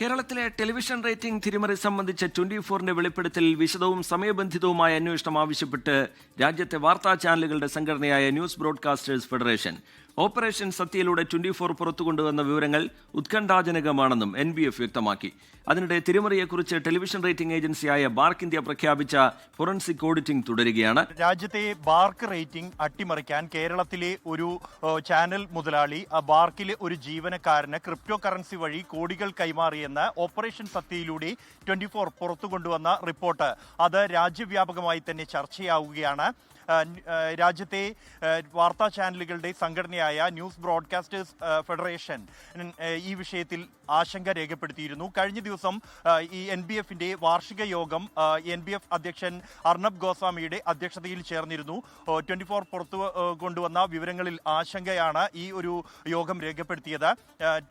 കേരളത്തിലെ television rating തിരിമറി സംബന്ധിച്ച 24-ന്റെ വെളിപ്പെടുത്തൽ വിശദവും സമയബന്ധിതവുമായ അന്വേഷണം ആവശ്യപ്പെട്ട് രാജ്യത്തെ വാർത്താ ചാനലുകളുടെ സംഘടനയായ ന്യൂസ് ബ്രോഡ്കാസ്റ്റേഴ്സ് ഫെഡറേഷൻ. ഓപ്പറേഷൻ സത്യയിലൂടെ 24 പുറത്തുകൊണ്ടുവന്ന വിവരങ്ങൾ ഉത്കണ്ഠാജനകമാണെന്നും NBF വ്യക്തമാക്കി. അതിനിടെ തിരിമറിയെക്കുറിച്ച് ടെലിവിഷൻ റേറ്റിംഗ് ഏജൻസിയായ ബാർക്ക് ഇന്ത്യ പ്രഖ്യാപിച്ച ഫോറൻസിക് ഓഡിറ്റിംഗ് തുടരുകയാണ്. രാജ്യത്തെ ബാർക്ക് റേറ്റിംഗ് അട്ടിമറിക്കാൻ കേരളത്തിലെ ഒരു ചാനൽ മുതലാളി ബാർക്കിലെ ഒരു ജീവനക്കാരന് ക്രിപ്റ്റോ കറൻസി വഴി കോടികൾ കൈമാറിയെന്ന് ഓപ്പറേഷൻ സത്യയിലൂടെ 24 പുറത്തു കൊണ്ടുവന്ന റിപ്പോർട്ട് അത് രാജ്യവ്യാപകമായി തന്നെ ചർച്ചയാവുകയാണ്. രാജ്യത്തെ വാർത്താ ചാനലുകളുടെ സംഘടനയായ ന്യൂസ് ബ്രോഡ്കാസ്റ്റേഴ്സ് ഫെഡറേഷൻ ഈ വിഷയത്തിൽ ആശങ്ക രേഖപ്പെടുത്തിയിരുന്നു. കഴിഞ്ഞ ദിവസം ഈ NBFന്റെ വാർഷിക യോഗം NBF അധ്യക്ഷൻ അർണബ് ഗോസ്വാമിയുടെ അധ്യക്ഷതയിൽ ചേർന്നിരുന്നു. 24 പുറത്തു കൊണ്ടുവന്ന വിവരങ്ങളിൽ ആശങ്കയാണ് ഈ ഒരു യോഗം രേഖപ്പെടുത്തിയത്.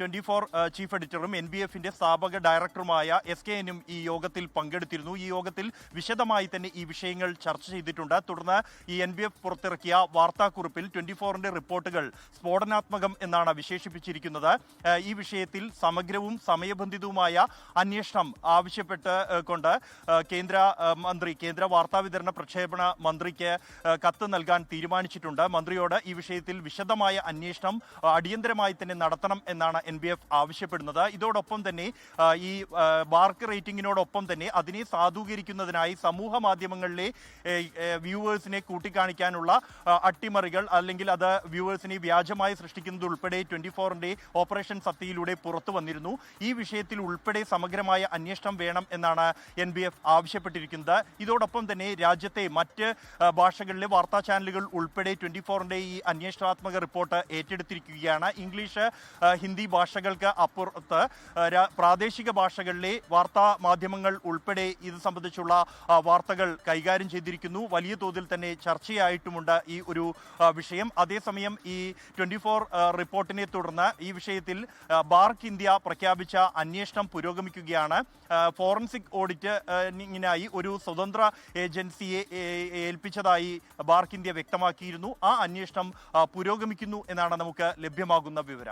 24 ചീഫ് എഡിറ്ററും NBFന്റെ സ്ഥാപക ഡയറക്ടറുമായ SKNനും ഈ യോഗത്തിൽ പങ്കെടുത്തിരുന്നു. ഈ യോഗത്തിൽ വിശദമായി തന്നെ ഈ വിഷയങ്ങൾ ചർച്ച ചെയ്തിട്ടുണ്ട്. തുടർന്ന് ഈ NBF പുറത്തിറക്കിയ വാർത്താക്കുറിപ്പിൽ 24-ന്റെ റിപ്പോർട്ടുകൾ സ്ഫോടനാത്മകം എന്നാണ് വിശേഷിപ്പിച്ചിരിക്കുന്നത്. ഈ വിഷയത്തിൽ സമഗ്രവും സമയബന്ധിതവുമായ അന്വേഷണം ആവശ്യപ്പെട്ട് കൊണ്ട് കേന്ദ്ര വാർത്താവിതരണ പ്രക്ഷേപണ മന്ത്രിക്ക് കത്ത് നൽകാൻ തീരുമാനിച്ചിട്ടുണ്ട്. മന്ത്രിയോട് ഈ വിഷയത്തിൽ വിശദമായ അന്വേഷണം അടിയന്തരമായി തന്നെ നടത്തണം എന്നാണ് NBF ആവശ്യപ്പെടുന്നത്. ഇതോടൊപ്പം തന്നെ ഈ ബാർക്ക് റേറ്റിംഗിനോടൊപ്പം തന്നെ അതിനെ സാധൂകരിക്കുന്നതിനായി സമൂഹ മാധ്യമങ്ങളിലെ വ്യൂവേഴ്സിനെ കൂട്ടിക്കാണിക്കാനുള്ള അട്ടിമറികൾ അല്ലെങ്കിൽ അത് വ്യൂവേഴ്സിനെ വ്യാജമായി സൃഷ്ടിക്കുന്നത് ഉൾപ്പെടെ 24-ന്റെ ഓപ്പറേഷൻ സത്യയിലൂടെ പുറത്തു വന്നിരുന്നു. ഈ വിഷയത്തിൽ ഉൾപ്പെടെ സമഗ്രമായ അന്വേഷണം വേണം എന്നാണ് NBF ആവശ്യപ്പെട്ടിരിക്കുന്നത്. ഇതോടൊപ്പം തന്നെ രാജ്യത്തെ മറ്റ് ഭാഷകളിലെ വാർത്താ ചാനലുകൾ ഉൾപ്പെടെ 24-ന്റെ ഈ അന്വേഷണാത്മക റിപ്പോർട്ട് ഏറ്റെടുത്തിരിക്കുകയാണ്. ഇംഗ്ലീഷ്, ഹിന്ദി ഭാഷകൾക്ക് അപ്പുറത്ത് പ്രാദേശിക ഭാഷകളിലെ വാർത്താ മാധ്യമങ്ങൾ ഉൾപ്പെടെ ഇത് സംബന്ധിച്ചുള്ള വാർത്തകൾ കൈകാര്യം ചെയ്തിരിക്കുന്നു. വലിയ തോതിൽ തന്നെ ചർച്ചയായിട്ടുമുണ്ട് ഈ ഒരു വിഷയം. അതേസമയം ഈ 24 റിപ്പോർട്ടിനെ തുടർന്ന് ഈ വിഷയത്തിൽ ബാർക്ക് ഇന്ത്യ പ്രഖ്യാപിച്ച അന്വേഷണം പുരോഗമിക്കുകയാണ്. ഫോറൻസിക് ഓഡിറ്റിനായി ഒരു സ്വതന്ത്ര ഏജൻസിയെ ഏൽപ്പിച്ചതായി ബാർക്ക് ഇന്ത്യ വ്യക്തമാക്കിയിരുന്നു. ആ അന്വേഷണം പുരോഗമിക്കുന്നു എന്നാണ് നമുക്ക് ലഭ്യമാകുന്ന വിവരം.